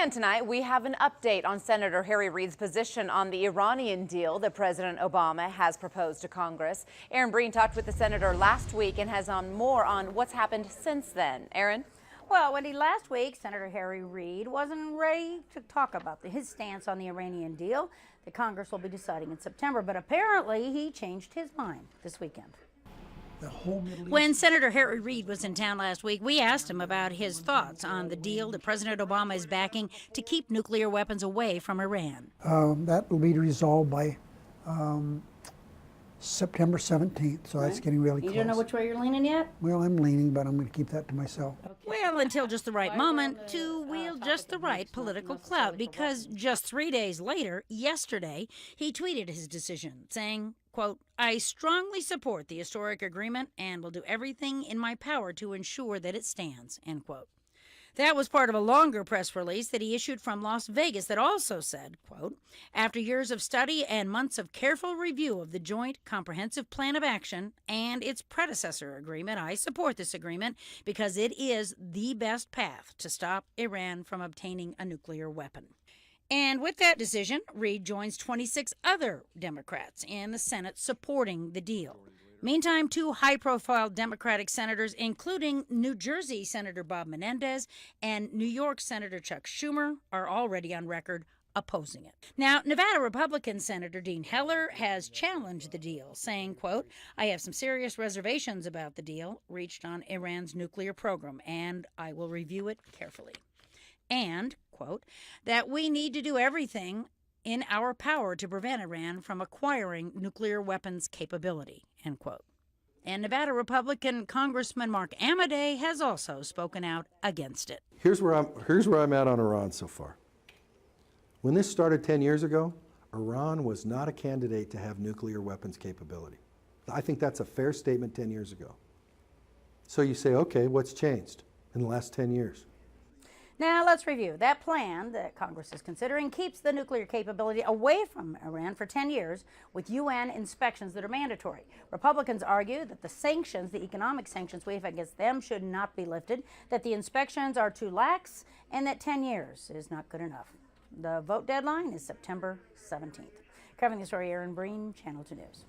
And tonight we have an update on Senator Harry Reid's position on the Iranian deal that President Obama has proposed to Congress. Aaron Breen talked with the senator last week and has more on what's happened since then. Aaron? Well, Wendy, last week, Senator Harry Reid wasn't ready to talk about his stance on the Iranian deal that Congress will be deciding in September, but apparently he changed his mind this weekend. When Senator Harry Reid was in town last week, we asked him about his thoughts on the deal that President Obama is backing to keep nuclear weapons away from Iran. That will be resolved by September 17th, so that's getting really close. You don't know which way you're leaning yet? Well, I'm leaning, but I'm going to keep that to myself. Okay. Well, until just the right moment to wield just the right political clout, because just 3 days later, yesterday, he tweeted his decision, saying, quote, "I strongly support the historic agreement and will do everything in my power to ensure that it stands," end quote. That was part of a longer press release that he issued from Las Vegas that also said, quote, "After years of study and months of careful review of the Joint Comprehensive Plan of Action and its predecessor agreement, I support this agreement because it is the best path to stop Iran from obtaining a nuclear weapon." And with that decision, Reid joins 26 other Democrats in the Senate supporting the deal. Meantime, two high-profile Democratic senators, including New Jersey Senator Bob Menendez and New York Senator Chuck Schumer, are already on record opposing it. Now, Nevada Republican Senator Dean Heller has challenged the deal, saying, quote, "I have some serious reservations about the deal reached on Iran's nuclear program, and I will review it carefully." And, quote, "that we need to do everything in our power to prevent Iran from acquiring nuclear weapons capability," end quote. And Nevada Republican Congressman Mark Amodei has also spoken out against it. Here's where I'm at on Iran so far. When this started 10 years ago, Iran was not a candidate to have nuclear weapons capability. I think that's a fair statement 10 years ago. So you say, okay, what's changed in the last 10 years? Now let's review. That plan that Congress is considering keeps the nuclear capability away from Iran for 10 years with UN inspections that are mandatory. Republicans argue that the sanctions, the economic sanctions we have against them, should not be lifted, that the inspections are too lax, and that 10 years is not good enough. The vote deadline is September 17th. Covering the story, Aaron Breen, Channel 2 News.